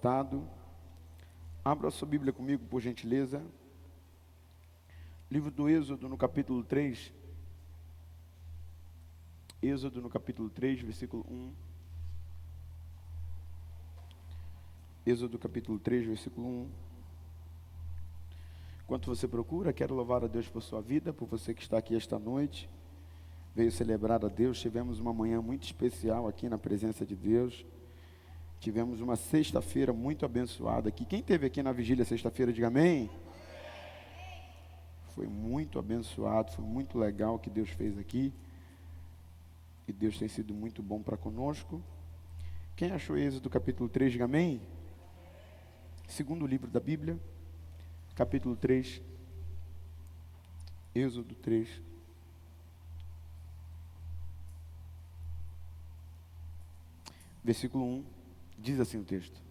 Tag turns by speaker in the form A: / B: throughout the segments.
A: sentado. Abra a sua Bíblia comigo, por gentileza. Livro do Êxodo, no capítulo 3. Êxodo, no capítulo 3, versículo 1. Êxodo, capítulo 3, versículo 1. Enquanto você procura, quero louvar a Deus por sua vida, por você que está aqui esta noite. Veio celebrar a Deus. Tivemos uma manhã muito especial aqui na presença de Deus. Tivemos uma sexta-feira muito abençoada aqui. Quem esteve aqui na vigília sexta-feira, diga amém. Foi muito abençoado, foi muito legal o que Deus fez aqui. E Deus tem sido muito bom para conosco. Quem achou Êxodo capítulo 3, diga amém. Segundo livro da Bíblia, capítulo 3. Êxodo 3. Versículo 1. Diz assim o texto: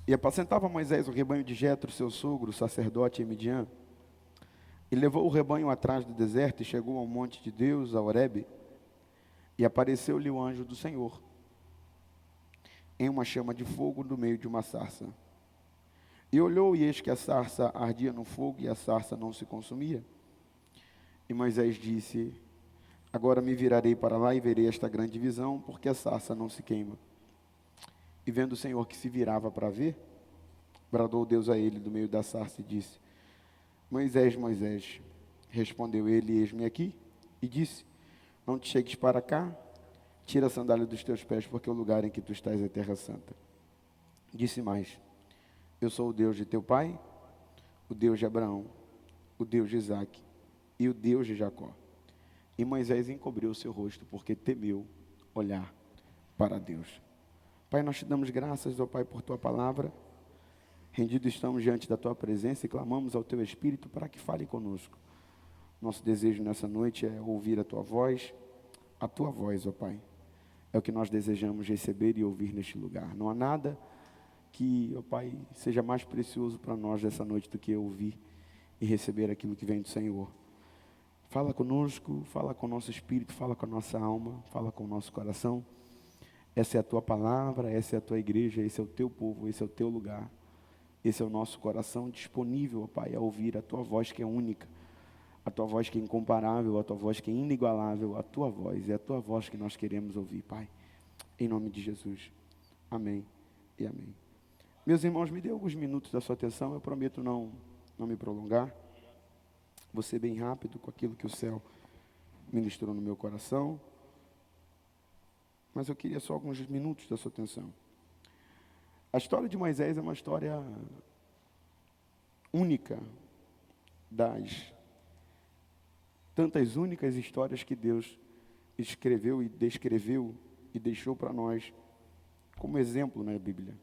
A: E apacentava Moisés o rebanho de Jetro, seu sogro, sacerdote em Midian, e levou o rebanho atrás do deserto, e chegou ao monte de Deus, a Horebe, e apareceu-lhe o anjo do Senhor, em uma chama de fogo no meio de uma sarça. E olhou, e eis que a sarça ardia no fogo, e a sarça não se consumia. E Moisés disse: Agora me virarei para lá e verei esta grande visão, porque a sarça não se queima. E vendo o Senhor que se virava para ver, bradou Deus a ele do meio da sarça e disse: Moisés, Moisés. Respondeu ele: Eis-me aqui. E disse: Não te chegues para cá, tira a sandália dos teus pés, porque o lugar em que tu estás é terra santa. Disse mais: Eu sou o Deus de teu pai, o Deus de Abraão, o Deus de Isaque e o Deus de Jacó. E Moisés encobriu o seu rosto, porque temeu olhar para Deus. Pai, nós te damos graças, ó Pai, por tua palavra. Rendidos estamos diante da tua presença e clamamos ao teu Espírito para que fale conosco. Nosso desejo nessa noite é ouvir a tua voz, ó Pai. É o que nós desejamos receber e ouvir neste lugar. Não há nada que, ó Pai, seja mais precioso para nós nessa noite do que ouvir e receber aquilo que vem do Senhor. Fala conosco, fala com o nosso espírito, fala com a nossa alma, fala com o nosso coração. Essa é a tua palavra, essa é a tua igreja, esse é o teu povo, esse é o teu lugar. Esse é o nosso coração disponível, ó Pai, a ouvir a tua voz que é única, a tua voz que é incomparável, a tua voz que é inigualável, a tua voz, é a tua voz que nós queremos ouvir, Pai. Em nome de Jesus. Amém e amém. Meus irmãos, me dê alguns minutos da sua atenção, eu prometo não me prolongar. Vou ser bem rápido com aquilo que o céu ministrou no meu coração. Mas eu queria só alguns minutos da sua atenção. A história de Moisés é uma história única das tantas únicas histórias que Deus escreveu e descreveu e deixou para nós como exemplo na Bíblia.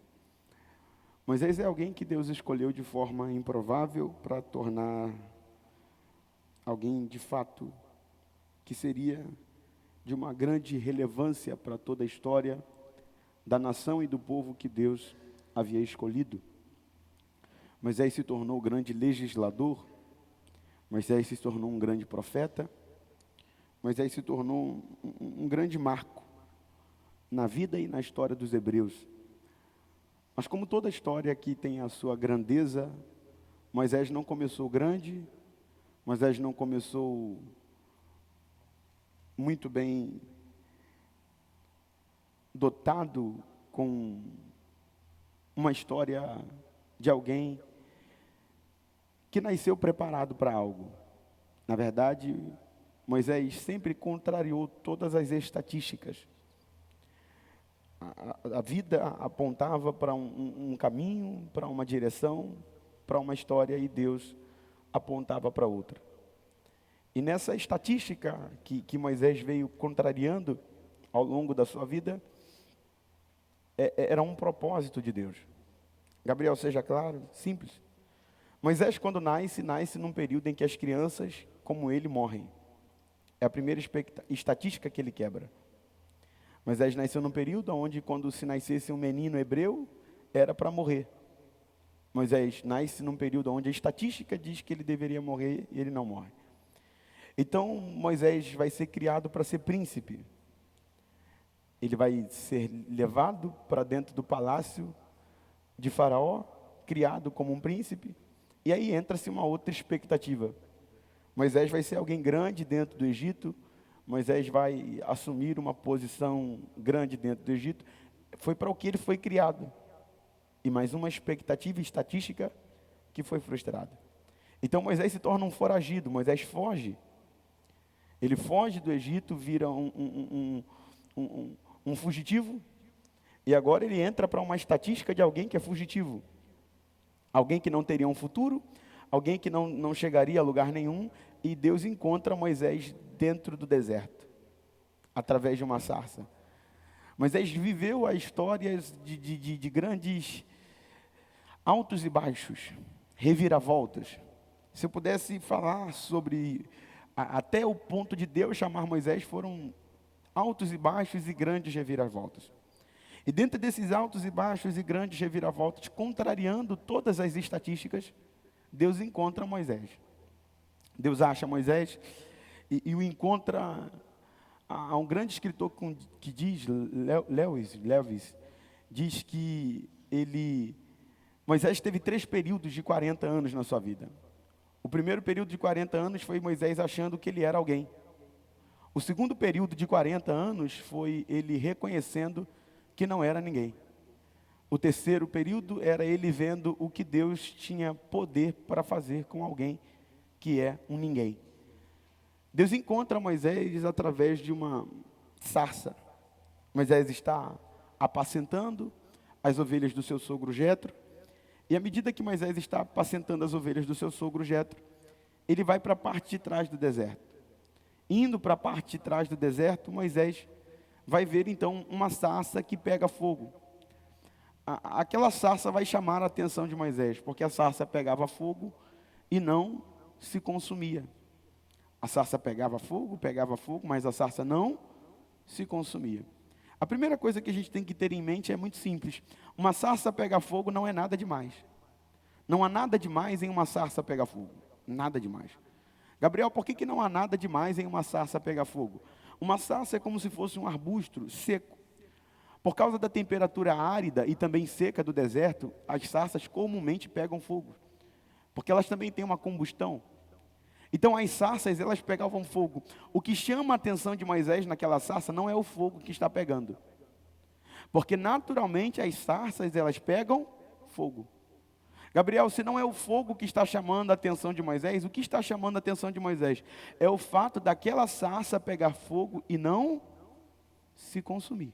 A: Moisés é alguém que Deus escolheu de forma improvável para tornar alguém de fato que seria de uma grande relevância para toda a história da nação e do povo que Deus havia escolhido. Moisés se tornou um grande legislador, Moisés se tornou um grande profeta, Moisés se tornou um grande marco na vida e na história dos hebreus. Mas como toda história que tem a sua grandeza, Moisés não começou grande, Moisés não começou muito bem dotado com uma história de alguém que nasceu preparado para algo. Na verdade, Moisés sempre contrariou todas as estatísticas. A vida apontava para um caminho, para uma direção, para uma história, e Deus apontava para outra. E nessa estatística que Moisés veio contrariando ao longo da sua vida, era um propósito de Deus. Gabriel, seja claro, simples. Moisés, quando nasce num período em que as crianças, como ele, morrem. É a primeira estatística que ele quebra. Moisés nasceu num período onde, quando se nascesse um menino hebreu, era para morrer. Moisés nasce num período onde a estatística diz que ele deveria morrer e ele não morre. Então, Moisés vai ser criado para ser príncipe. Ele vai ser levado para dentro do palácio de Faraó, criado como um príncipe, e aí entra-se uma outra expectativa. Moisés vai ser alguém grande dentro do Egito, Moisés vai assumir uma posição grande dentro do Egito. Foi para o que ele foi criado. E mais uma expectativa estatística que foi frustrada. Então Moisés se torna um foragido, Moisés foge. Ele foge do Egito, vira um fugitivo, e agora ele entra para uma estatística de alguém que é fugitivo. Alguém que não teria um futuro, alguém que não chegaria a lugar nenhum, e Deus encontra Moisés dentro do deserto, através de uma sarça. Moisés viveu a história de grandes altos e baixos, reviravoltas. Se eu pudesse falar sobre, até o ponto de Deus chamar Moisés, foram altos e baixos e grandes reviravoltas. E dentro desses altos e baixos e grandes reviravoltas, contrariando todas as estatísticas, Deus encontra Moisés. Deus acha Moisés e o encontra. Há um grande escritor que diz, Lewis, diz que Moisés teve 3 períodos de 40 anos na sua vida. O primeiro período de 40 anos foi Moisés achando que ele era alguém. O segundo período de 40 anos foi ele reconhecendo que não era ninguém. O terceiro período era ele vendo o que Deus tinha poder para fazer com alguém que é um ninguém. Deus encontra Moisés através de uma sarça. Moisés está apacentando as ovelhas do seu sogro Jetro. E à medida que Moisés está apacentando as ovelhas do seu sogro Jetro, ele vai para a parte de trás do deserto. Indo para a parte de trás do deserto, Moisés vai ver então uma sarça que pega fogo. Aquela sarça vai chamar a atenção de Moisés, porque a sarça pegava fogo e não se consumia. A sarça pegava fogo, mas a sarça não se consumia. A primeira coisa que a gente tem que ter em mente é muito simples. Uma sarça pegar fogo não é nada demais. Não há nada demais em uma sarça pegar fogo. Nada demais. Gabriel, por que não há nada demais em uma sarça pegar fogo? Uma sarça é como se fosse um arbusto seco. Por causa da temperatura árida e também seca do deserto, as sarças comumente pegam fogo. Porque elas também têm uma combustão. Então as sarças, elas pegavam fogo. O que chama a atenção de Moisés naquela sarça não é o fogo que está pegando. Porque naturalmente as sarças, elas pegam fogo. Gabriel, se não é o fogo que está chamando a atenção de Moisés, o que está chamando a atenção de Moisés? É o fato daquela sarça pegar fogo e não se consumir.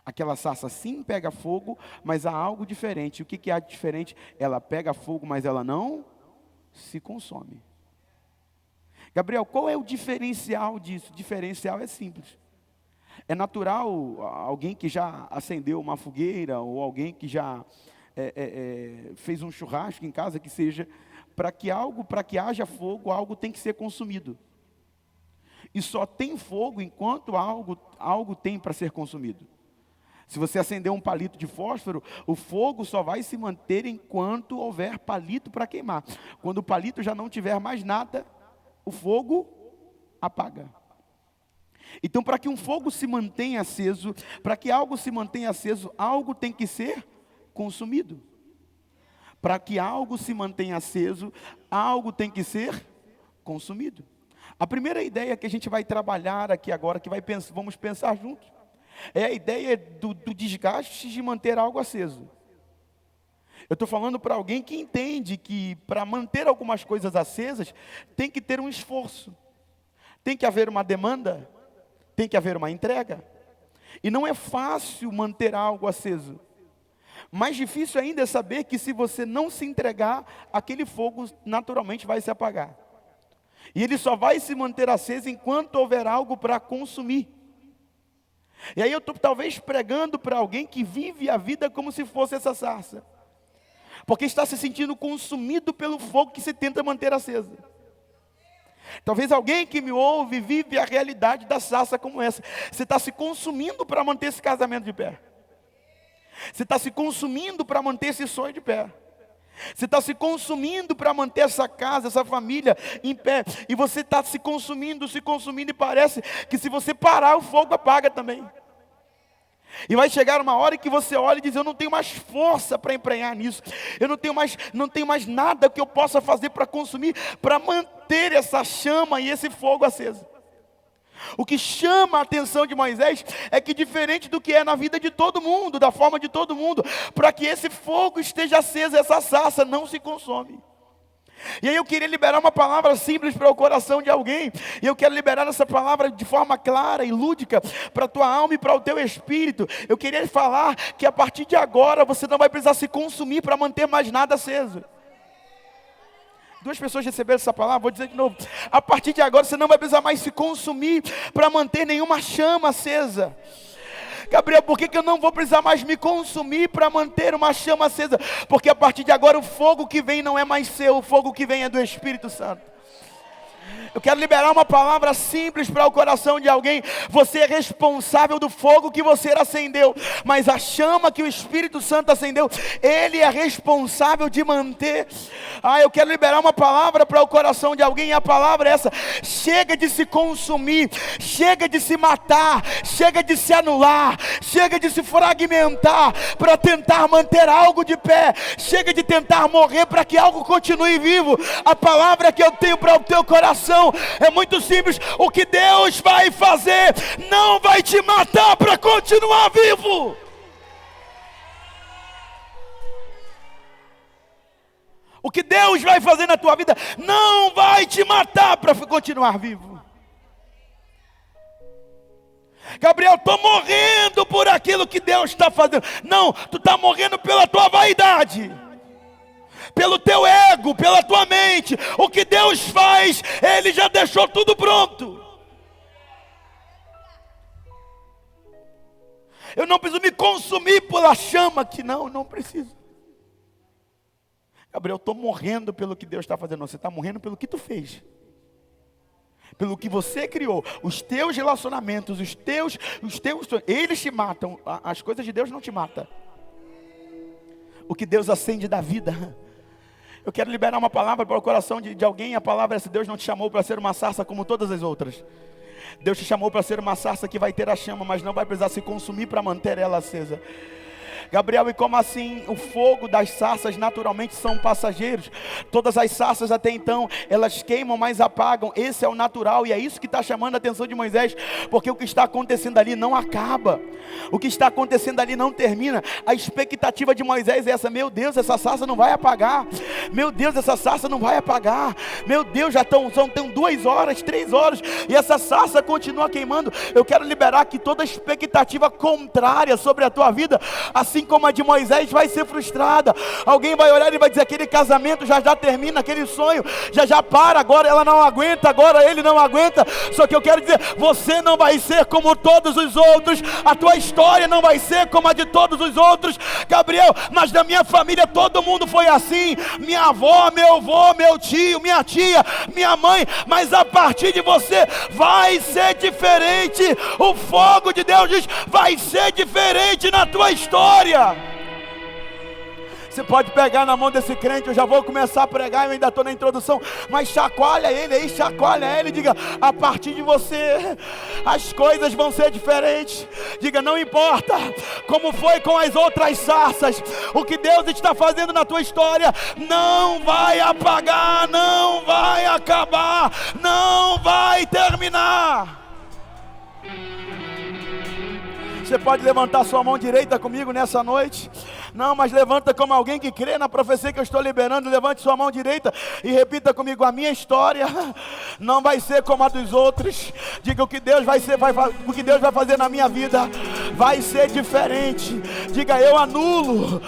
A: Aquela sarça sim pega fogo, mas há algo diferente. O que há de diferente? Ela pega fogo, mas ela não se consome. Gabriel, qual é o diferencial disso? O diferencial é simples. É natural alguém que já acendeu uma fogueira, ou alguém que já fez um churrasco em casa, que seja, para que haja fogo, algo tem que ser consumido. E só tem fogo enquanto algo tem para ser consumido. Se você acender um palito de fósforo, o fogo só vai se manter enquanto houver palito para queimar. Quando o palito já não tiver mais nada, o fogo apaga. Então, para que um fogo se mantenha aceso, para que algo se mantenha aceso, algo tem que ser consumido. Para que algo se mantenha aceso, algo tem que ser consumido. A primeira ideia que a gente vai trabalhar aqui agora, vamos pensar juntos, é a ideia do desgaste de manter algo aceso. Eu estou falando para alguém que entende que para manter algumas coisas acesas, tem que ter um esforço. Tem que haver uma demanda, tem que haver uma entrega. E não é fácil manter algo aceso. Mais difícil ainda é saber que se você não se entregar, aquele fogo naturalmente vai se apagar. E ele só vai se manter aceso enquanto houver algo para consumir. E aí eu estou talvez pregando para alguém que vive a vida como se fosse essa sarça. Porque está se sentindo consumido pelo fogo que se tenta manter aceso. Talvez alguém que me ouve vive a realidade da sarça como essa. Você está se consumindo para manter esse casamento de pé. Você está se consumindo para manter esse sonho de pé. Você está se consumindo para manter essa casa, essa família em pé. E você está se consumindo e parece que se você parar, o fogo apaga também. E vai chegar uma hora que você olha e diz: eu não tenho mais força para empenhar nisso. Eu não tenho mais nada que eu possa fazer para consumir, para manter essa chama e esse fogo aceso. O que chama a atenção de Moisés é que, diferente do que é na vida de todo mundo, da forma de todo mundo, para que esse fogo esteja aceso, essa sarça não se consome. E aí eu queria liberar uma palavra simples para o coração de alguém. E eu quero liberar essa palavra de forma clara e lúdica para a tua alma e para o teu espírito. Eu queria falar que a partir de agora você não vai precisar se consumir para manter mais nada aceso. 2 pessoas receberam essa palavra, vou dizer de novo. A partir de agora você não vai precisar mais se consumir para manter nenhuma chama acesa. Gabriel, por que eu não vou precisar mais me consumir para manter uma chama acesa? Porque a partir de agora o fogo que vem não é mais seu, o fogo que vem é do Espírito Santo. Eu quero liberar uma palavra simples para o coração de alguém. Você é responsável do fogo que você acendeu, mas a chama que o Espírito Santo acendeu, Ele é responsável de manter. Eu quero liberar uma palavra para o coração de alguém, e a palavra é essa: chega de se consumir, chega de se matar, chega de se anular, chega de se fragmentar para tentar manter algo de pé, chega de tentar morrer para que algo continue vivo. A palavra que eu tenho para o teu coração é muito simples: o que Deus vai fazer não vai te matar para continuar vivo. O que Deus vai fazer na tua vida não vai te matar para continuar vivo. Gabriel, estou morrendo por aquilo que Deus está fazendo. Não, tu está morrendo pela tua vaidade, pelo teu ego, pela tua mente. O que Deus faz, Ele já deixou tudo pronto. Eu não preciso me consumir pela chama que não preciso. Gabriel, eu estou morrendo pelo que Deus está fazendo. Não, você está morrendo pelo que tu fez, pelo que você criou. Os teus relacionamentos, os teus, eles te matam. As coisas de Deus não te matam. O que Deus acende da vida. Eu quero liberar uma palavra para o coração de alguém. A palavra é essa: Deus não te chamou para ser uma sarça como todas as outras. Deus te chamou para ser uma sarça que vai ter a chama, mas não vai precisar se consumir para manter ela acesa. Gabriel, e como assim? O fogo das sarças naturalmente são passageiros. Todas as sarças até então, elas queimam, mas apagam. Esse é o natural, e é isso que está chamando a atenção de Moisés. Porque o que está acontecendo ali não acaba. O que está acontecendo ali não termina. A expectativa de Moisés é essa: meu Deus, essa sarça não vai apagar. Meu Deus, essa sarça não vai apagar. Meu Deus, já estão 2 horas, 3 horas, e essa sarça continua queimando. Eu quero liberar que toda expectativa contrária sobre a tua vida, assim como a de Moisés, vai ser frustrada. Alguém vai olhar e vai dizer: aquele casamento já termina, aquele sonho já para, agora ela não aguenta, agora ele não aguenta. Só que eu quero dizer: você não vai ser como todos os outros, a tua história não vai ser como a de todos os outros. Gabriel, mas da minha família todo mundo foi assim, minha avó, meu avô, meu tio, minha tia, minha mãe. Mas a partir de você vai ser diferente. O fogo de Deus diz: vai ser diferente na tua história. Você pode pegar na mão desse crente. Eu já vou começar a pregar, eu ainda estou na introdução, mas chacoalha ele aí, chacoalha ele. Diga: a partir de você as coisas vão ser diferentes. Diga: não importa como foi com as outras sarças, o que Deus está fazendo na tua história não vai apagar, não vai acabar, não vai terminar. Você pode levantar sua mão direita comigo nessa noite? Não, mas levanta como alguém que crê na profecia que eu estou liberando. Levante sua mão direita e repita comigo: a minha história não vai ser como a dos outros. Diga: o que Deus vai fazer na minha vida vai ser diferente. Diga: eu anulo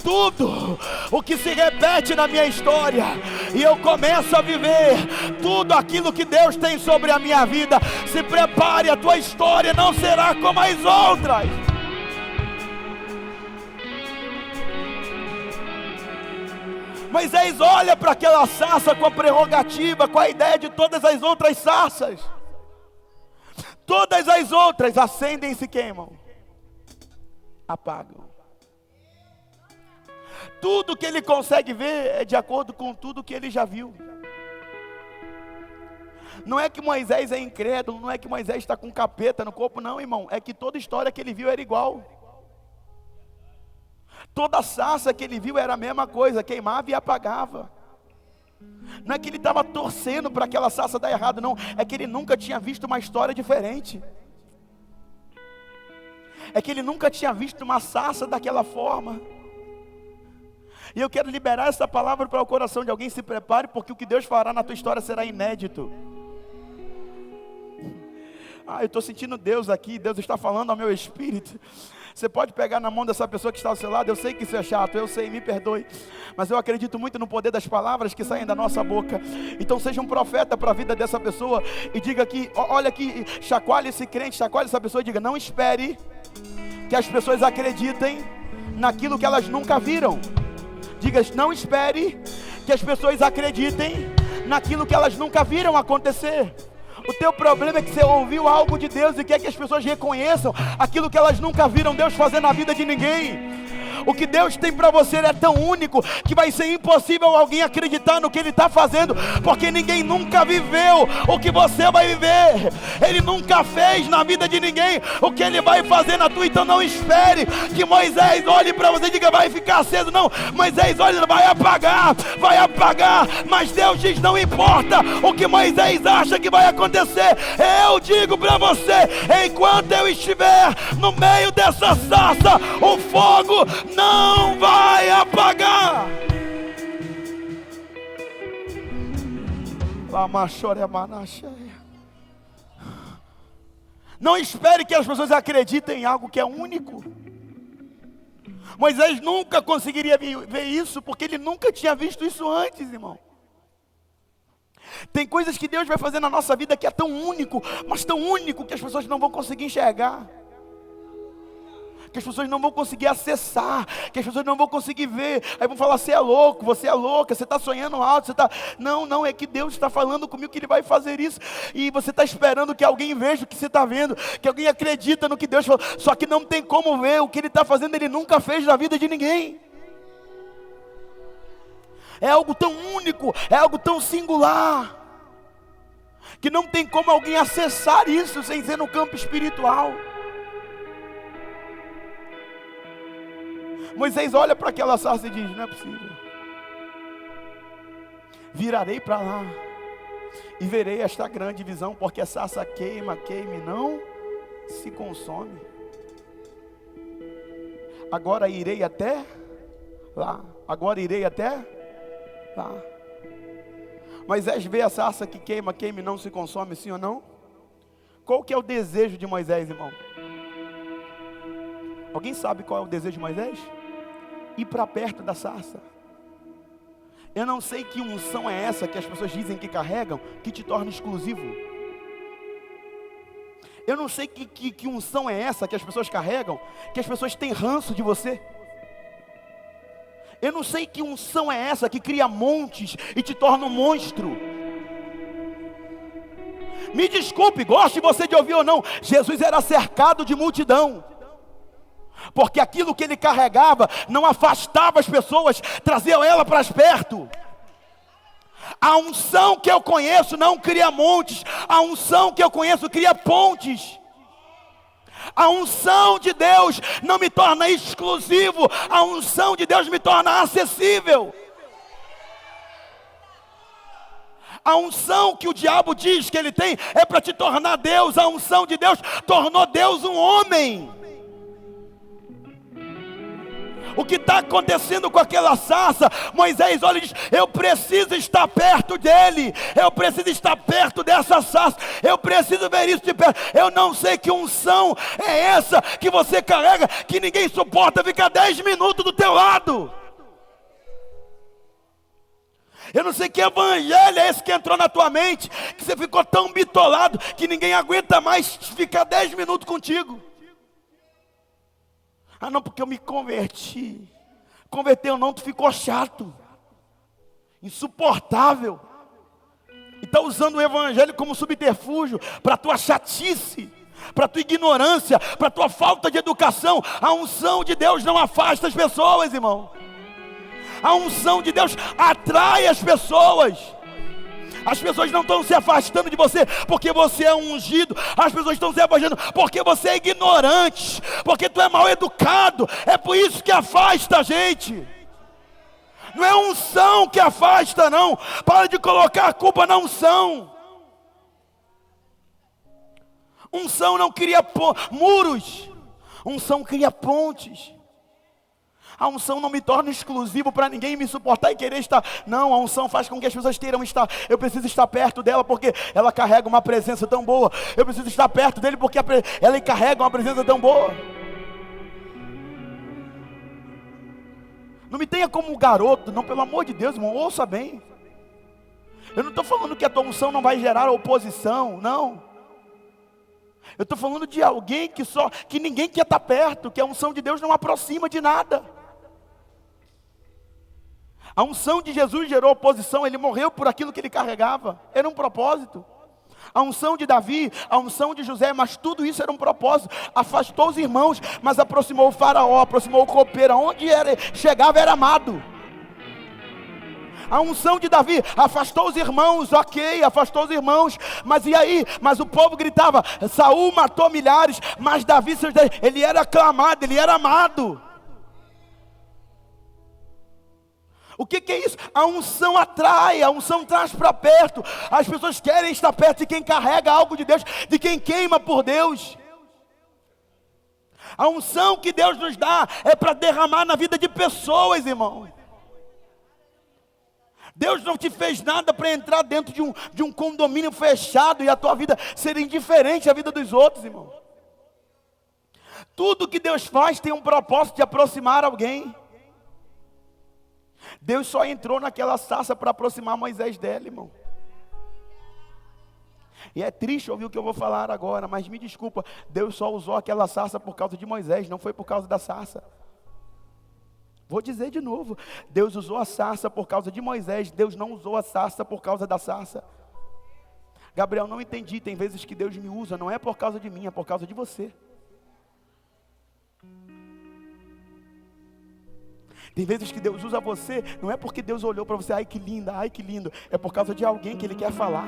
A: tudo o que se repete na minha história e eu começo a viver tudo aquilo que Deus tem sobre a minha vida. Se prepare, a tua história não será como as outras. Moisés olha para aquela sarça com a prerrogativa, com a ideia de todas as outras sarças. Todas as outras acendem e se queimam, apagam. Tudo que ele consegue ver é de acordo com tudo que ele já viu. Não é que Moisés é incrédulo, não é que Moisés está com capeta no corpo, não, irmão. É que toda história que ele viu era igual. Toda sarça que ele viu era a mesma coisa, queimava e apagava. Não é que ele estava torcendo para aquela sarça dar errado, não. É que ele nunca tinha visto uma história diferente. É que ele nunca tinha visto uma sarça daquela forma. E eu quero liberar essa palavra para o coração de alguém. Se prepare, porque o que Deus fará na tua história será inédito. Eu estou sentindo Deus aqui. Deus está falando ao meu espírito. Você pode pegar na mão dessa pessoa que está ao seu lado. Eu sei que isso é chato, eu sei, me perdoe. Mas eu acredito muito no poder das palavras que saem da nossa boca. Então seja um profeta para a vida dessa pessoa. E diga aqui, olha aqui, chacoalhe esse crente, chacoalhe essa pessoa e diga: não espere que as pessoas acreditem naquilo que elas nunca viram. Diga: não espere que as pessoas acreditem naquilo que elas nunca viram acontecer. O teu problema é que você ouviu algo de Deus e quer que as pessoas reconheçam aquilo que elas nunca viram Deus fazer na vida de ninguém. O que Deus tem para você é tão único que vai ser impossível alguém acreditar no que Ele está fazendo, porque ninguém nunca viveu o que você vai viver. Ele nunca fez na vida de ninguém o que Ele vai fazer na tua. Então não espere que Moisés olhe para você e diga: vai ficar aceso. Não, Moisés olha, vai apagar. Mas Deus diz: não importa o que Moisés acha que vai acontecer. Eu digo para você: enquanto eu estiver no meio dessa sarça, o fogo não vai apagar. Não espere que as pessoas acreditem em algo que é único. Moisés nunca conseguiria ver isso, porque ele nunca tinha visto isso antes, irmão. Tem coisas que Deus vai fazer na nossa vida que é tão único, mas tão único que as pessoas não vão conseguir enxergar, que as pessoas não vão conseguir acessar, que as pessoas não vão conseguir ver. Aí vão falar: você é louco, você é louca, você está sonhando alto, você está... Não, é que Deus está falando comigo que Ele vai fazer isso, e você está esperando que alguém veja o que você está vendo, que alguém acredita no que Deus falou, só que não tem como ver o que Ele está fazendo. Ele nunca fez na vida de ninguém. É algo tão único, é algo tão singular, que não tem como alguém acessar isso sem ser no campo espiritual. Moisés olha para aquela sarça e diz: não é possível. Virarei para lá e verei esta grande visão, porque a sarça queima e não se consome. Agora irei até lá. Moisés vê a sarça que queima e não se consome, sim ou não? Qual que é o desejo de Moisés, irmão? Alguém sabe qual é o desejo de Moisés? Ir para perto da sarça. Eu não sei que unção é essa que as pessoas dizem que carregam, que te torna exclusivo. Eu não sei que unção é essa que as pessoas carregam, que as pessoas têm ranço de você. Eu não sei que unção é essa que cria montes e te torna um monstro. Me desculpe, goste você de ouvir ou não, Jesus era cercado de multidão, porque aquilo que Ele carregava não afastava as pessoas, trazia ela para perto. A unção que eu conheço não cria montes, a unção que eu conheço cria pontes. A unção de Deus não me torna exclusivo, a unção de Deus me torna acessível. A unção que o diabo diz que ele tem é para te tornar Deus. A unção de Deus tornou Deus um homem. O que está acontecendo com aquela sarça? Moisés olha e diz: eu preciso estar perto dele, eu preciso estar perto dessa sarça, eu preciso ver isso de perto. Eu não sei que unção é essa que você carrega, que ninguém suporta ficar 10 minutos do teu lado. Eu não sei que evangelho é esse que entrou na tua mente, que você ficou tão bitolado que ninguém aguenta mais ficar 10 minutos contigo. Não, porque eu me converti. Converteu não, tu ficou chato, insuportável, e está usando o evangelho como subterfúgio para a tua chatice, para a tua ignorância, para a tua falta de educação. A unção de Deus não afasta as pessoas, irmão. A unção de Deus atrai as pessoas. As pessoas não estão se afastando de você porque você é ungido. As pessoas estão se afastando porque você é ignorante, porque tu é mal educado. É por isso que afasta a gente. Não é unção que afasta, não. Para de colocar a culpa na unção. Unção não cria muros. Unção cria pontes. A unção não me torna exclusivo para ninguém me suportar e querer estar. Não, a unção faz com que as pessoas queiram estar. Eu preciso estar perto dela porque ela carrega uma presença tão boa. Eu preciso estar perto dele porque ela carrega uma presença tão boa. Não me tenha como garoto, não, pelo amor de Deus, irmão, ouça bem. Eu não estou falando que a tua unção não vai gerar oposição, não. Eu estou falando de alguém que ninguém quer estar perto, que a unção de Deus não aproxima de nada. A unção de Jesus gerou oposição, ele morreu por aquilo que ele carregava, era um propósito. A unção de Davi, a unção de José, mas tudo isso era um propósito. Afastou os irmãos, mas aproximou o faraó, aproximou o copeiro. Onde chegava era amado. A unção de Davi afastou os irmãos, ok, afastou os irmãos, mas e aí? Mas o povo gritava, Saul matou milhares, mas Davi, ele era aclamado, ele era amado. O que é isso? A unção atrai, a unção traz para perto. As pessoas querem estar perto de quem carrega algo de Deus, de quem queima por Deus. A unção que Deus nos dá é para derramar na vida de pessoas, irmão. Deus não te fez nada para entrar dentro de um condomínio fechado e a tua vida ser indiferente à vida dos outros, irmão. Tudo que Deus faz tem um propósito de aproximar alguém. Deus só entrou naquela sarça para aproximar Moisés dela, irmão. E é triste ouvir o que eu vou falar agora, mas me desculpa, Deus só usou aquela sarça por causa de Moisés, não foi por causa da sarça. Vou dizer de novo, Deus usou a sarça por causa de Moisés, Deus não usou a sarça por causa da sarça. Gabriel, não entendi, tem vezes que Deus me usa, não é por causa de mim, é por causa de você. Tem vezes que Deus usa você, não é porque Deus olhou para você, ai que linda, ai que lindo, é por causa de alguém que Ele quer falar.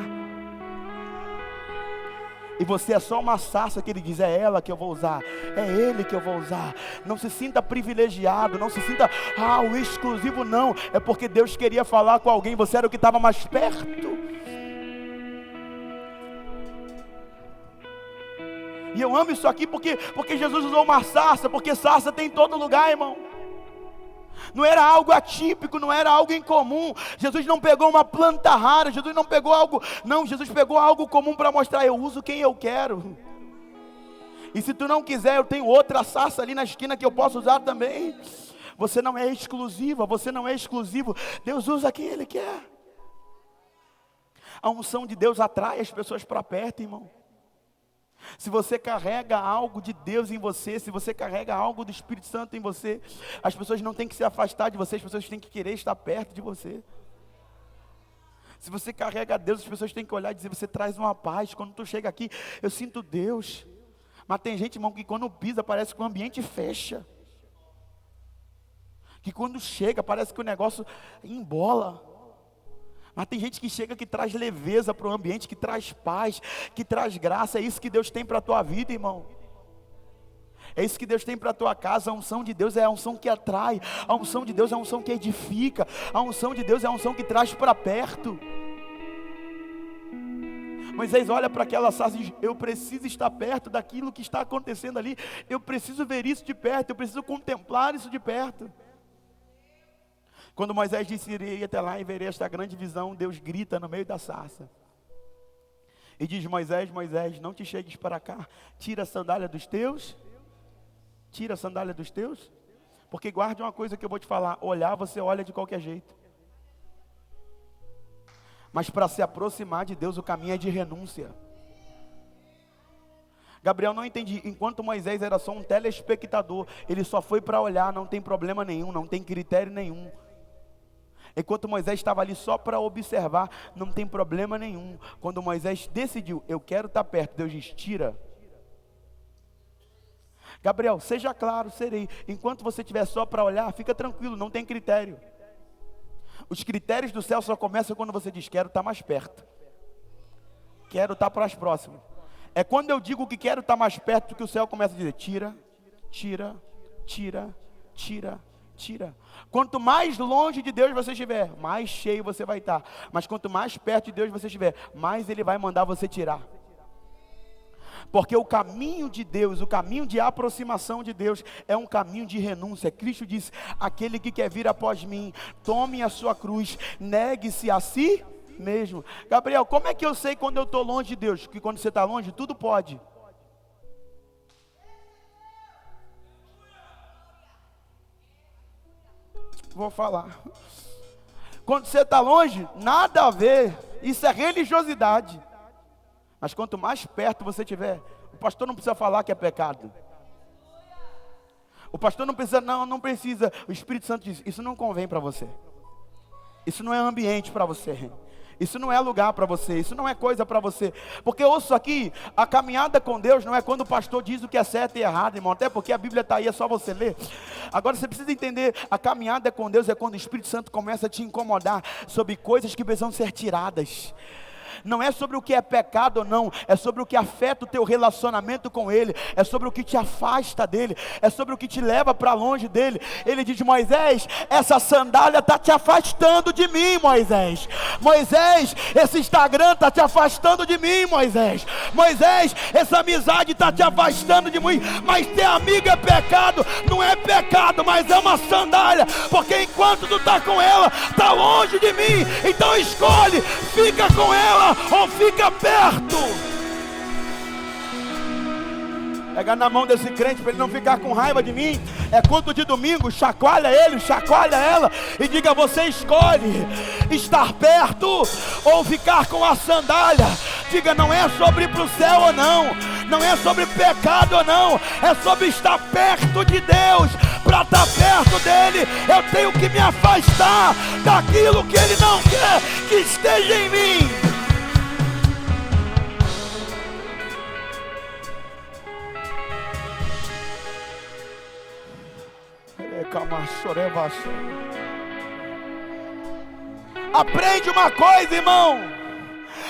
A: E você é só uma sarça que Ele diz, é ela que eu vou usar, é Ele que eu vou usar. Não se sinta privilegiado, não se sinta, o exclusivo, não. É porque Deus queria falar com alguém, você era o que estava mais perto. E eu amo isso aqui porque Jesus usou uma sarça, porque sarça tem em todo lugar, irmão. Não era algo atípico, não era algo incomum. Jesus não pegou uma planta rara, Jesus não pegou algo, não, Jesus pegou algo comum para mostrar, eu uso quem eu quero. E se tu não quiser, eu tenho outra sarça ali na esquina que eu posso usar também. Você não é exclusiva, você não é exclusivo. Deus usa quem Ele quer. A unção de Deus atrai as pessoas para perto, irmão. Se você carrega algo de Deus em você, se você carrega algo do Espírito Santo em você, as pessoas não têm que se afastar de você, as pessoas têm que querer estar perto de você. Se você carrega Deus, as pessoas têm que olhar e dizer, você traz uma paz. Quando tu chega aqui, eu sinto Deus. Mas tem gente, irmão, que quando pisa, parece que o ambiente fecha. Que quando chega, parece que o negócio embola. Mas tem gente que chega que traz leveza para o ambiente, que traz paz, que traz graça. É isso que Deus tem para a tua vida, irmão. É isso que Deus tem para a tua casa. A unção de Deus é a unção que atrai. A unção de Deus é a unção que edifica. A unção de Deus é a unção que traz para perto. Moisés olha para aquela sarça e diz, eu preciso estar perto daquilo que está acontecendo ali. Eu preciso ver isso de perto, eu preciso contemplar isso de perto. Quando Moisés disse, irei até lá e verei esta grande visão, Deus grita no meio da sarça. E diz, Moisés, Moisés, não te chegues para cá, tira a sandália dos teus. Tira a sandália dos teus. Porque guarde uma coisa que eu vou te falar, olhar você olha de qualquer jeito. Mas para se aproximar de Deus o caminho é de renúncia. Gabriel, não entendi, enquanto Moisés era só um telespectador, ele só foi para olhar, não tem problema nenhum, não tem critério nenhum. Enquanto Moisés estava ali só para observar, não tem problema nenhum. Quando Moisés decidiu, eu quero estar perto, Deus diz, tira. Gabriel, seja claro, serei. Enquanto você estiver só para olhar, fica tranquilo, não tem critério. Os critérios do céu só começam quando você diz: quero estar mais perto, quero estar para as próximas. É quando eu digo que quero estar mais perto que o céu começa a dizer: tira, tira, tira, tira, tira. Quanto mais longe de Deus você estiver, mais cheio você vai estar. Mas quanto mais perto de Deus você estiver, mais Ele vai mandar você tirar. Porque o caminho de Deus, o caminho de aproximação de Deus é um caminho de renúncia. Cristo disse: aquele que quer vir após mim, tome a sua cruz, negue-se a si mesmo. Gabriel, como é que eu sei quando eu estou longe de Deus? Que quando você está longe, tudo pode. Vou falar. Quando você está longe, nada a ver. Isso é religiosidade. Mas quanto mais perto você estiver, o pastor não precisa falar que é pecado. O pastor não precisa, não precisa. O Espírito Santo diz: isso não convém para você. Isso não é ambiente para você. Isso não é lugar para você, isso não é coisa para você. Porque ouço aqui, a caminhada com Deus não é quando o pastor diz o que é certo e errado, irmão. Até porque a Bíblia está aí, é só você ler. Agora você precisa entender, a caminhada com Deus é quando o Espírito Santo começa a te incomodar sobre coisas que precisam ser tiradas. Não é sobre o que é pecado ou não, é sobre o que afeta o teu relacionamento com Ele, é sobre o que te afasta dEle, é sobre o que te leva para longe dEle. Ele diz: Moisés, essa sandália está te afastando de mim, Moisés. Moisés, esse Instagram está te afastando de mim, Moisés. Moisés, essa amizade está te afastando de mim. Mas ter amigo é pecado? Não é pecado, mas é uma sandália, porque enquanto tu está com ela, está longe de mim. Então escolhe, fica com ela ou fica perto. Pega na mão desse crente para ele não ficar com raiva de mim. É culto de domingo, chacoalha ele, chacoalha ela e diga: você escolhe estar perto ou ficar com a sandália. Diga: não é sobre ir para o céu ou não, não é sobre pecado ou não, é sobre estar perto de Deus. Para estar perto dele, eu tenho que me afastar daquilo que ele não quer que esteja em mim. Aprende uma coisa, irmão: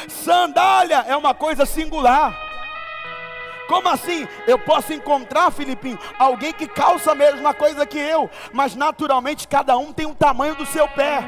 A: sandália é uma coisa singular. Como assim? Eu posso encontrar, Filipinho, alguém que calça a mesma coisa que eu, mas naturalmente cada um tem um tamanho do seu pé.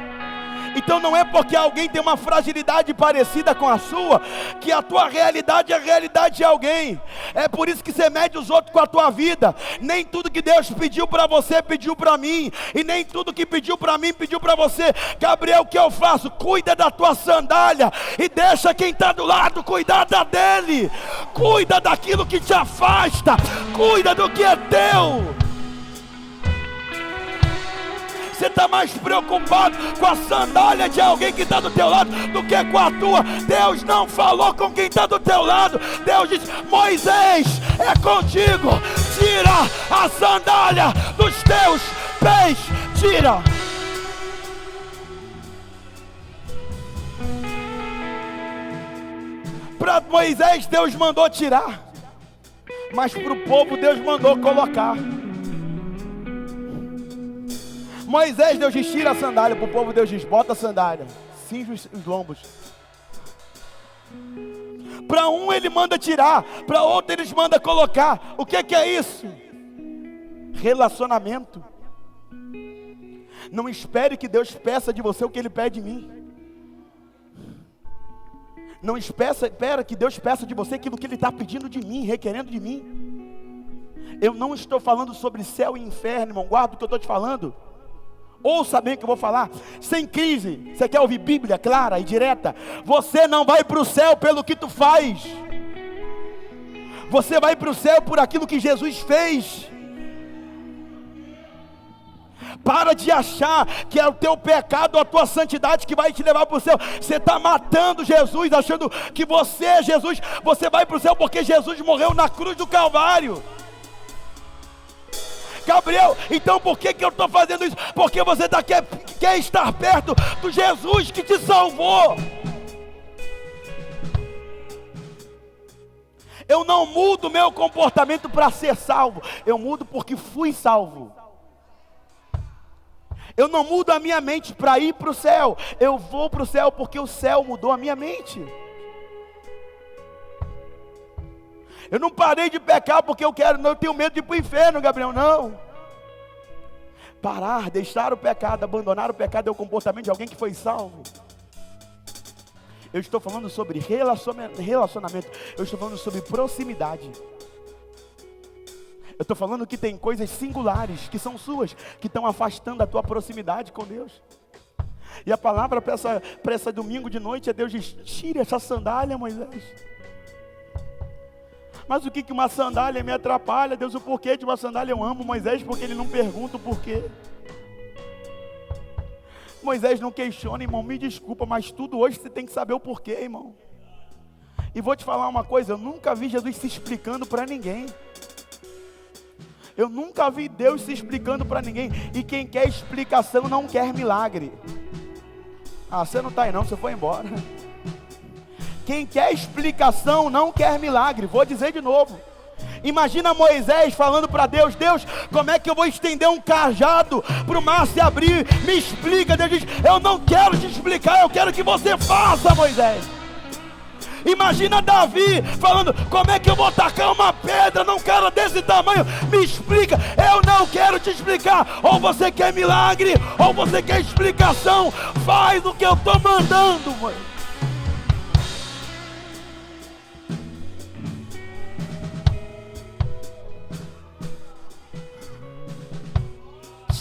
A: Então não é porque alguém tem uma fragilidade parecida com a sua, que a tua realidade é a realidade de alguém. É por isso que você mede os outros com a tua vida. Nem tudo que Deus pediu para você, pediu para mim. E nem tudo que pediu para mim, pediu para você. Gabriel, o que eu faço? Cuida da tua sandália e deixa quem está do lado cuidar da dele. Cuida daquilo que te afasta. Cuida do que é teu. Você está mais preocupado com a sandália de alguém que está do teu lado do que com a tua. Deus não falou com quem está do teu lado. Deus disse: Moisés, é contigo. Tira a sandália dos teus pés. Tira. Para Moisés Deus mandou tirar, mas para o povo Deus mandou colocar. Moisés, Deus diz: tira a sandália. Para o povo Deus diz: bota a sandália, cinge os lombos. Para um ele manda tirar, para outro ele manda colocar. O que é isso? Relacionamento. Não espere que Deus peça de você o que Ele pede de mim. Não espera que Deus peça de você aquilo que Ele está pedindo de mim, requerendo de mim. Eu não estou falando sobre céu e inferno, irmão. Guarda o que eu estou te falando. Ouça bem o que eu vou falar, sem crise. Você quer ouvir Bíblia clara e direta? Você não vai para o céu pelo que tu faz. Você vai para o céu por aquilo que Jesus fez. Para de achar que é o teu pecado ou a tua santidade que vai te levar para o céu. Você está matando Jesus, achando que você é Jesus. Você vai para o céu porque Jesus morreu na cruz do Calvário. Gabriel, então por que eu estou fazendo isso? Porque você quer estar perto do Jesus que te salvou. Eu não mudo meu comportamento para ser salvo. Eu mudo porque fui salvo. Eu não mudo a minha mente para ir para o céu. Eu vou para o céu porque o céu mudou a minha mente. Eu não parei de pecar porque eu tenho medo de ir para o inferno, Gabriel, não. Parar, deixar o pecado, abandonar o pecado é o comportamento de alguém que foi salvo. Eu estou falando sobre relacionamento. Eu estou falando sobre proximidade. Eu estou falando que tem coisas singulares, que são suas, que estão afastando a tua proximidade com Deus. E a palavra para essa domingo de noite é: Deus diz, tire essa sandália, Moisés. Mas o que uma sandália me atrapalha? Deus, o porquê de uma sandália? Eu amo Moisés porque ele não pergunta o porquê. Moisés não questiona, irmão, me desculpa, mas tudo hoje você tem que saber o porquê, irmão. E vou te falar uma coisa, eu nunca vi Jesus se explicando para ninguém. Eu nunca vi Deus se explicando para ninguém. E quem quer explicação não quer milagre. Ah, você não está aí não, você foi embora. Quem quer explicação não quer milagre. Vou dizer de novo. Imagina Moisés falando para Deus: Deus, como é que eu vou estender um cajado para o mar se abrir? Me explica. Deus diz: eu não quero te explicar, eu quero que você faça, Moisés. Imagina Davi falando: como é que eu vou tacar uma pedra num cara desse tamanho? Me explica. Eu não quero te explicar. Ou você quer milagre, ou você quer explicação. Faz o que eu estou mandando, mãe.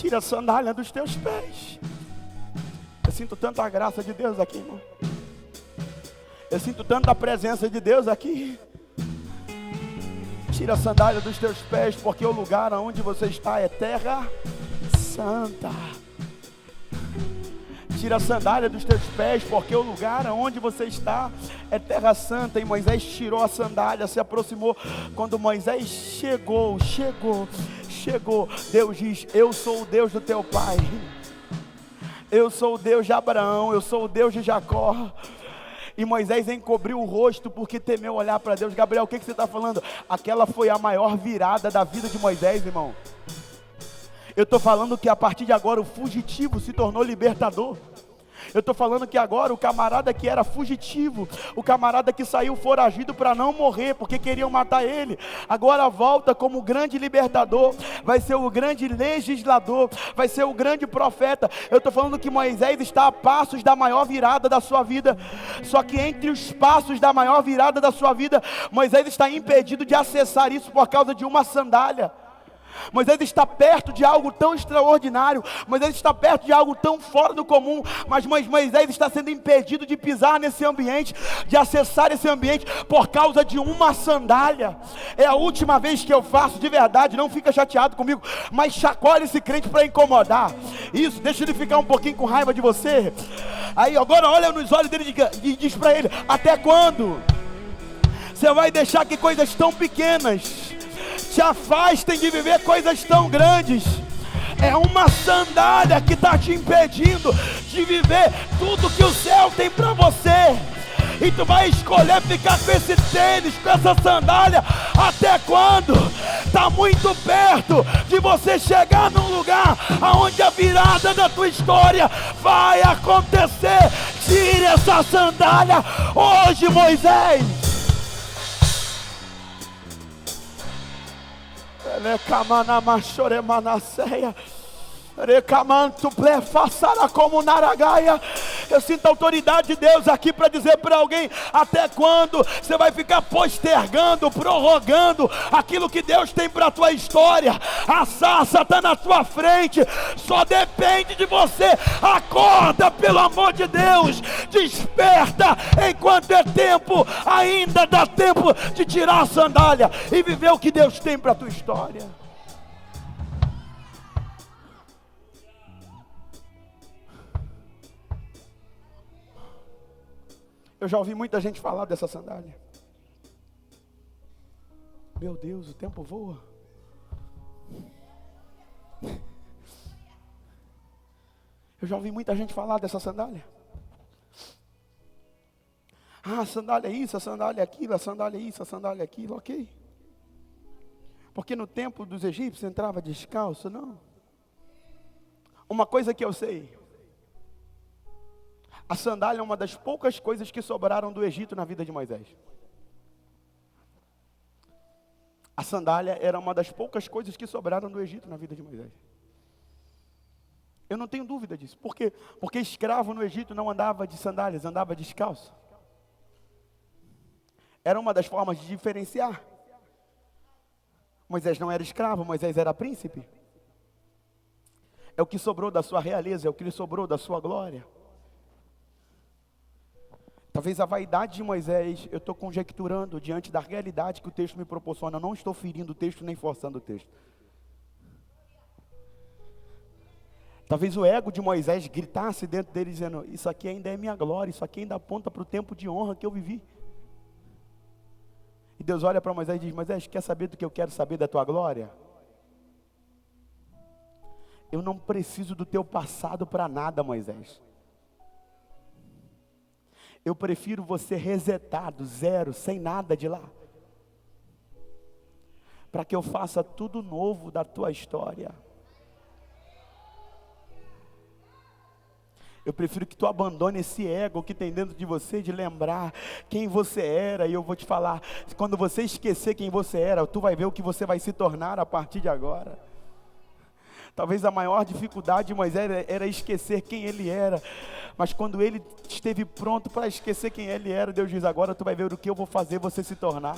A: Tira a sandália dos teus pés. Eu sinto tanta graça de Deus aqui, irmão. Eu sinto tanta presença de Deus aqui. Tira a sandália dos teus pés, porque o lugar onde você está é terra santa. Tira a sandália dos teus pés, porque o lugar onde você está é terra santa. E Moisés tirou a sandália, se aproximou. Quando Moisés chegou, Deus diz: eu sou o Deus do teu pai. Eu sou o Deus de Abraão, eu sou o Deus de Jacó. E Moisés encobriu o rosto porque temeu olhar para Deus. Gabriel, o que você está falando? Aquela foi a maior virada da vida de Moisés, irmão. Eu estou falando que a partir de agora o fugitivo se tornou libertador. Eu estou falando que agora o camarada que era fugitivo, o camarada que saiu foragido para não morrer, porque queriam matar ele, agora volta como grande libertador, vai ser o grande legislador, vai ser o grande profeta. Eu estou falando que Moisés está a passos da maior virada da sua vida. Só que entre os passos da maior virada da sua vida, Moisés está impedido de acessar isso por causa de uma sandália. Moisés está perto de algo tão extraordinário, Moisés está perto de algo tão fora do comum, mas Moisés está sendo impedido de pisar nesse ambiente, de acessar esse ambiente por causa de uma sandália. É a última vez que eu faço, de verdade, não fica chateado comigo, mas chacoalha esse crente para incomodar. Isso, deixa ele ficar um pouquinho com raiva de você. Aí agora olha nos olhos dele e diz para ele: até quando você vai deixar que coisas tão pequenas te afastem de viver coisas tão grandes? É uma sandália que está te impedindo de viver tudo que o céu tem para você. E tu vai escolher ficar com esse tênis, com essa sandália, até quando? Está muito perto de você chegar num lugar onde a virada da tua história vai acontecer. Tire essa sandália hoje, Moisés. Eu sinto a autoridade de Deus aqui para dizer para alguém: até quando você vai ficar postergando, prorrogando aquilo que Deus tem para a tua história? A sarça está na tua frente, só depende de você. Acorda, pelo amor de Deus, desperta enquanto é tempo. Ainda dá tempo de tirar a sandália e viver o que Deus tem para a tua história. Eu já ouvi muita gente falar dessa sandália. Meu Deus, o tempo voa. Eu já ouvi muita gente falar dessa sandália. Ah, a sandália é isso, a sandália é aquilo, a sandália é isso, a sandália é aquilo, ok. Porque no tempo dos egípcios entrava descalço, não. Uma coisa que eu sei, a sandália é uma das poucas coisas que sobraram do Egito na vida de Moisés. A sandália era uma das poucas coisas que sobraram do Egito na vida de Moisés. Eu não tenho dúvida disso. Por quê? Porque escravo no Egito não andava de sandálias, andava descalço. Era uma das formas de diferenciar. Moisés não era escravo, Moisés era príncipe. É o que sobrou da sua realeza, é o que lhe sobrou da sua glória. Talvez a vaidade de Moisés, eu estou conjecturando diante da realidade que o texto me proporciona. Eu não estou ferindo o texto nem forçando o texto. Talvez o ego de Moisés gritasse dentro dele dizendo, isso aqui ainda é minha glória, isso aqui ainda aponta para o tempo de honra que eu vivi. E Deus olha para Moisés e diz, Moisés, quer saber do que eu quero saber da tua glória? Eu não preciso do teu passado para nada, Moisés. Eu prefiro você resetar do zero, sem nada de lá. Para que eu faça tudo novo da tua história. Eu prefiro que tu abandone esse ego que tem dentro de você, de lembrar quem você era. E eu vou te falar, quando você esquecer quem você era, tu vai ver o que você vai se tornar a partir de agora. Talvez a maior dificuldade de Moisés era esquecer quem ele era. Mas quando ele esteve pronto para esquecer quem ele era, Deus diz, agora tu vai ver o que eu vou fazer você se tornar.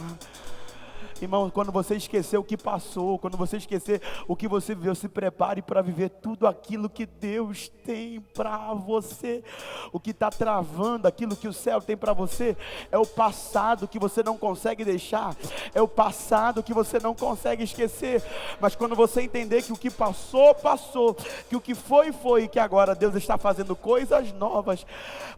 A: Irmão, quando você esquecer o que passou, quando você esquecer o que você viveu, se prepare para viver tudo aquilo que Deus tem para você. O que está travando aquilo que o céu tem para você é o passado que você não consegue deixar, é o passado que você não consegue esquecer. Mas quando você entender que o que passou, passou, que o que foi, foi, e que agora Deus está fazendo coisas novas,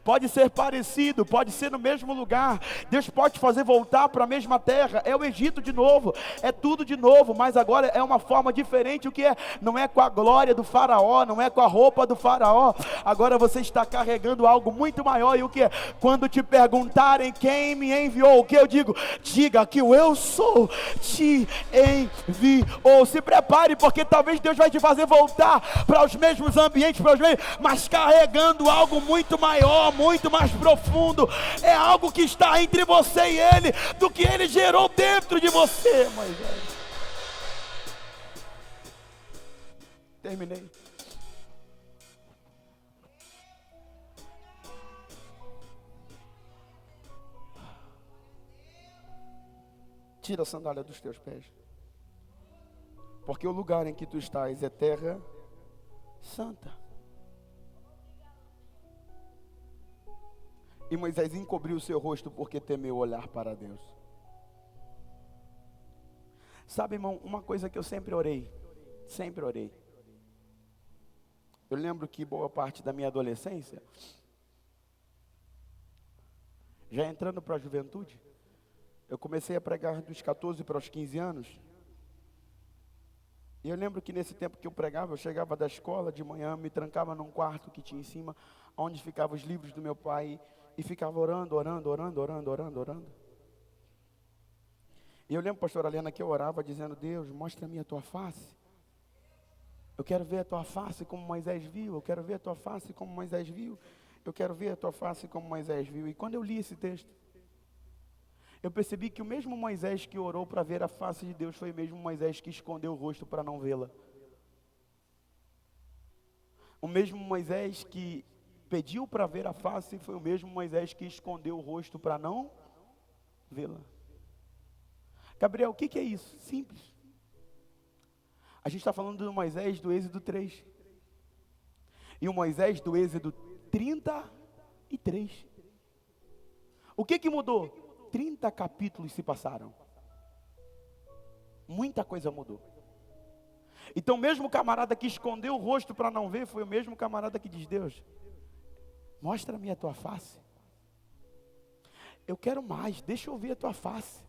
A: pode ser parecido, pode ser no mesmo lugar, Deus pode fazer voltar para a mesma terra, é o Egito de novo, é tudo de novo, mas agora é uma forma diferente. O que é? Não é com a glória do faraó, não é com a roupa do faraó, agora você está carregando algo muito maior. E o que é? Quando te perguntarem quem me enviou, o que eu digo? Diga que o eu sou te enviou. Se prepare, porque talvez Deus vai te fazer voltar para os mesmos ambientes, para os mesmos, mas carregando algo muito maior, muito mais profundo. É algo que está entre você e Ele, do que Ele gerou dentro de você, Moisés. Terminei. Tira a sandália dos teus pés, porque o lugar em que tu estás é terra santa. E Moisés encobriu o seu rosto porque temeu olhar para Deus. Sabe, irmão, uma coisa que eu sempre orei. Eu lembro que boa parte da minha adolescência, já entrando para a juventude, eu comecei a pregar dos 14 para os 15 anos. E eu lembro que nesse tempo que eu pregava, eu chegava da escola de manhã, me trancava num quarto que tinha em cima, onde ficavam os livros do meu pai, e ficava orando. E eu lembro, pastora Helena, que eu orava dizendo, Deus, mostra-me a tua face. Eu quero ver a tua face como Moisés viu, eu quero ver a tua face como Moisés viu, eu quero ver a tua face como Moisés viu. E quando eu li esse texto, eu percebi que o mesmo Moisés que orou para ver a face de Deus foi o mesmo Moisés que escondeu o rosto para não vê-la. O mesmo Moisés que pediu para ver a face foi o mesmo Moisés que escondeu o rosto para não vê-la. Gabriel, o que é isso? Simples. A gente está falando do Moisés do Êxodo 3. E o Moisés do Êxodo 33. O que mudou? 30 capítulos se passaram. Muita coisa mudou. Então mesmo o camarada que escondeu o rosto para não ver, foi o mesmo camarada que diz, Deus, mostra-me a tua face. Eu quero mais, deixa eu ver a tua face.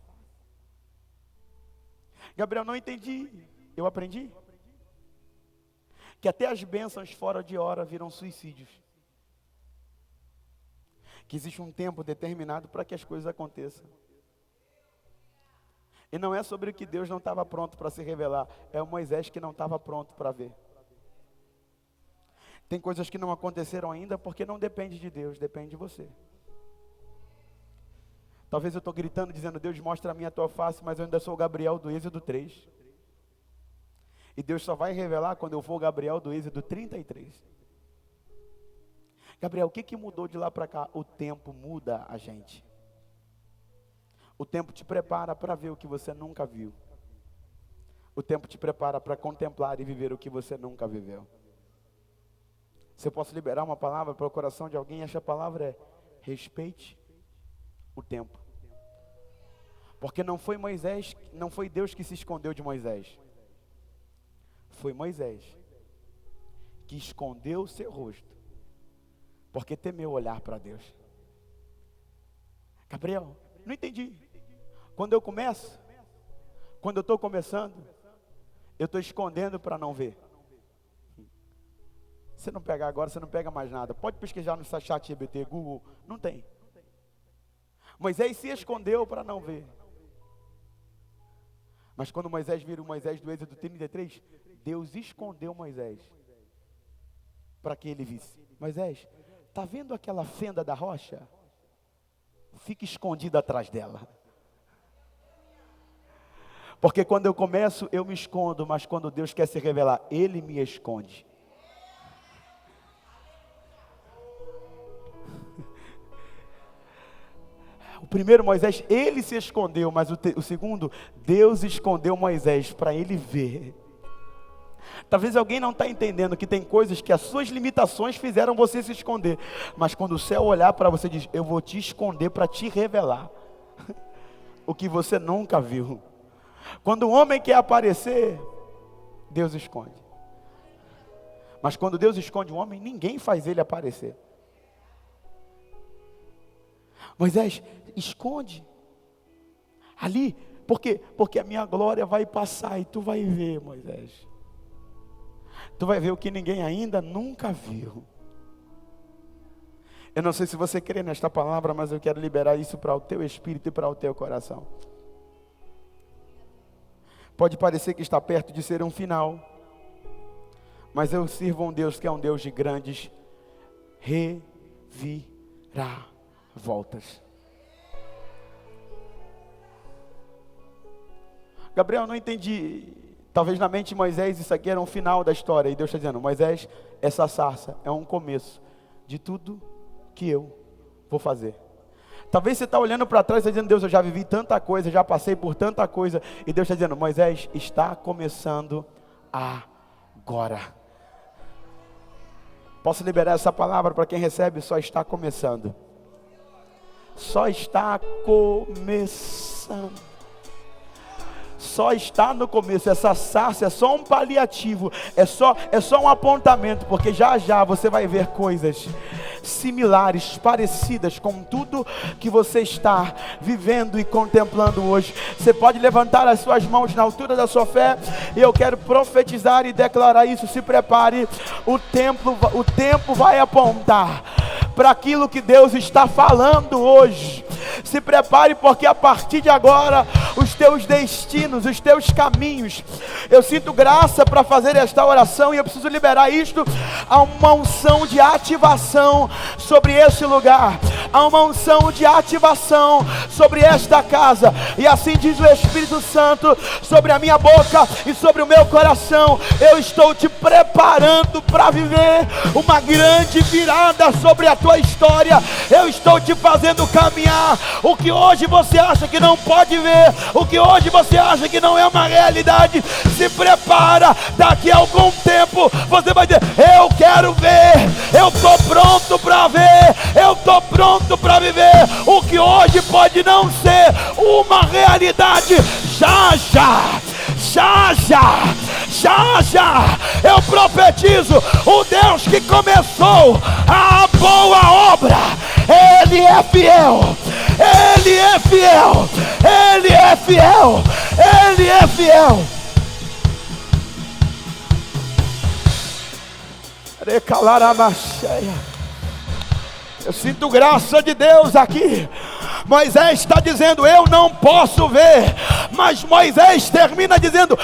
A: Gabriel, não entendi. Eu aprendi que até as bênçãos fora de hora viram suicídios. Que existe um tempo determinado para que as coisas aconteçam. E não é sobre o que Deus não estava pronto para se revelar, é o Moisés que não estava pronto para ver. Tem coisas que não aconteceram ainda porque não depende de Deus, depende de você. Talvez eu estou gritando, dizendo: Deus, mostra a mim a tua face, mas eu ainda sou o Gabriel do Êxodo 3. E Deus só vai revelar quando eu for o Gabriel do Êxodo 33. Gabriel, o que mudou de lá para cá? O tempo muda a gente. O tempo te prepara para ver o que você nunca viu. O tempo te prepara para contemplar e viver o que você nunca viveu. Se eu posso liberar uma palavra para o coração de alguém, essa palavra é: respeite o tempo. Porque não foi Moisés, não foi Deus que se escondeu de Moisés. Foi Moisés que escondeu o seu rosto, porque temeu olhar para Deus. Gabriel, não entendi. Quando eu estou começando, eu estou escondendo para não ver. Se não pegar agora, você não pega mais nada. Pode pesquisar no chat GPT, Google, não tem. Moisés se escondeu para não ver. Mas quando Moisés vira o Moisés do Êxodo 33, Deus escondeu Moisés para que ele visse. Moisés, está vendo aquela fenda da rocha? Fica escondido atrás dela. Porque quando eu começo, eu me escondo, mas quando Deus quer se revelar, Ele me esconde. O primeiro Moisés, ele se escondeu, mas o segundo, Deus escondeu Moisés para ele ver. Talvez alguém não está entendendo que tem coisas que as suas limitações fizeram você se esconder. Mas quando o céu olhar para você, diz: eu vou te esconder para te revelar o que você nunca viu. Quando o homem quer aparecer, Deus esconde. Mas quando Deus esconde o homem, ninguém faz ele aparecer. Moisés, esconde ali, porque a minha glória vai passar e tu vai ver, Moisés. Tu vai ver o que ninguém ainda nunca viu. Eu não sei se você crê nesta palavra, mas eu quero liberar isso para o teu espírito e para o teu coração. Pode parecer que está perto de ser um final, mas eu sirvo um Deus que é um Deus de grandes reviravoltas. Gabriel, não entendi. Talvez na mente de Moisés isso aqui era um final da história. E Deus está dizendo: Moisés, essa sarça é um começo de tudo que eu vou fazer. Talvez você está olhando para trás e está dizendo: Deus, eu já vivi tanta coisa, já passei por tanta coisa. E Deus está dizendo: Moisés, está começando agora. Posso liberar essa palavra para quem recebe? Só está começando. Só está começando. Só está no começo. Essa sarça é só um paliativo, é só um apontamento, porque já já você vai ver coisas similares, parecidas com tudo que você está vivendo e contemplando hoje. Você pode levantar as suas mãos na altura da sua fé, e eu quero profetizar e declarar isso. Se prepare, o tempo vai apontar para aquilo que Deus está falando hoje. Se prepare, porque a partir de agora, os teus destinos, os teus caminhos, eu sinto graça para fazer esta oração, e eu preciso liberar isto. Há uma unção de ativação sobre esse lugar, há uma unção de ativação sobre esta casa, e assim diz o Espírito Santo sobre a minha boca e sobre o meu coração: eu estou te preparando para viver uma grande virada sobre a tua história. Eu estou te fazendo caminhar. O que hoje você acha que não pode ver, o que hoje você acha que não é uma realidade, se prepara, daqui a algum tempo você vai dizer: eu quero ver, eu estou pronto para ver, eu estou pronto para viver o que hoje pode não ser uma realidade. Já já, eu profetizo: o Deus que começou a boa obra, Ele é fiel, Ele é fiel, Ele é fiel, Ele é fiel. Eu sinto graça de Deus aqui. Moisés está dizendo: eu não posso ver, Mas Moisés termina dizendo: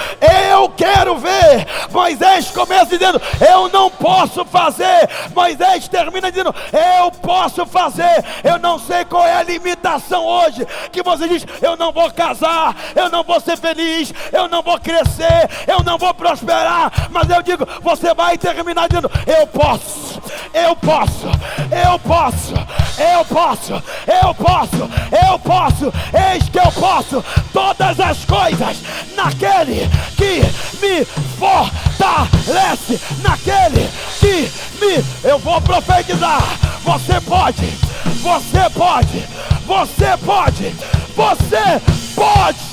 A: eu quero ver. Moisés começa dizendo: eu não posso fazer. Moisés termina dizendo: eu posso fazer. Eu não sei qual é a limitação hoje que você diz: eu não vou casar, eu não vou ser feliz, eu não vou crescer, eu não vou prosperar. Mas eu digo, você vai terminar dizendo: eu posso, eu posso, eu posso, eu posso, eu posso, eu posso. Eis que eu posso todas as coisas naquele que me fortalece, naquele que me... Eu vou profetizar. Você pode, você pode, você pode, você pode.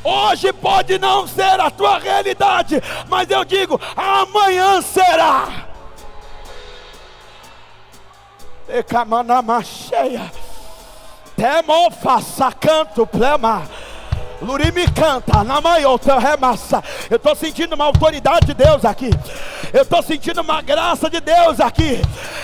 A: Hoje pode não ser a tua realidade, mas eu digo, amanhã será. Ecamanamacheia, temofaça canto plema. Lurimi canta, na maiota remassa. Eu estou sentindo uma autoridade de Deus aqui. Eu estou sentindo uma graça de Deus aqui.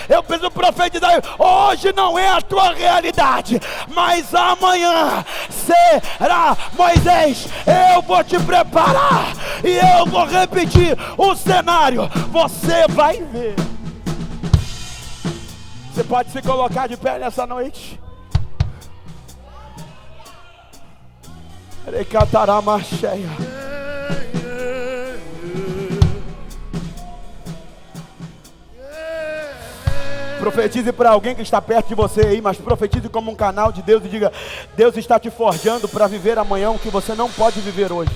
A: Eu preciso profetizar. Hoje não é a tua realidade, mas amanhã será. Moisés, eu vou te preparar e eu vou repetir o cenário. Você vai ver. Você pode se colocar de pé nessa noite? Recataramacheia. Profetize para alguém que está perto de você aí, mas profetize como um canal de Deus e diga: Deus está te forjando para viver amanhã o que você não pode viver hoje.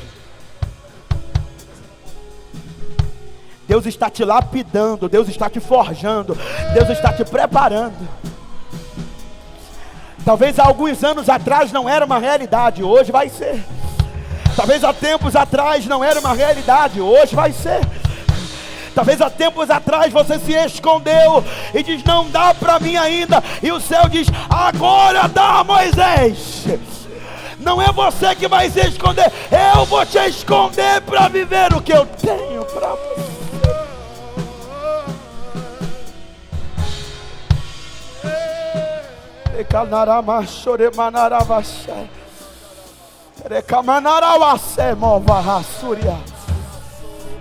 A: Deus está te lapidando, Deus está te forjando, Deus está te preparando. Talvez há alguns anos atrás não era uma realidade, hoje vai ser. Talvez há tempos atrás não era uma realidade, hoje vai ser. Talvez há tempos atrás você se escondeu e diz: não dá para mim ainda. E o céu diz: agora dá, Moisés. Não é você que vai se esconder, eu vou te esconder para viver o que eu tenho para você.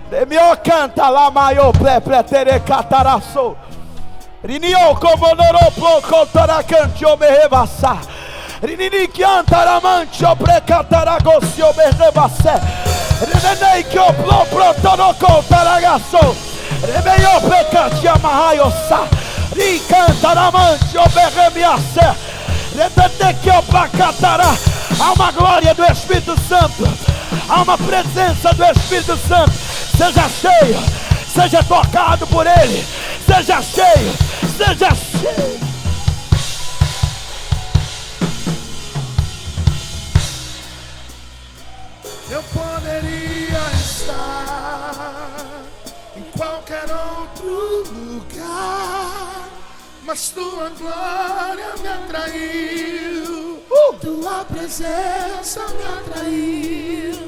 A: Demio canta la maio pletere cataraço. Rinio como noropo contara cantio berrebassa. Rinini canta la mancio precataragocio berrebasse. Renei que o plo protono contaragaço. Remeio pecatia mahaiosa. Ricanta la mancio berremiasse. Retete que o placatará. Há uma glória do Espírito Santo. Há uma presença do Espírito Santo. Seja cheio, seja tocado por Ele. Seja cheio, seja cheio.
B: Eu poderia estar em qualquer outro lugar, mas tua glória me atraiu, tua presença me atraiu.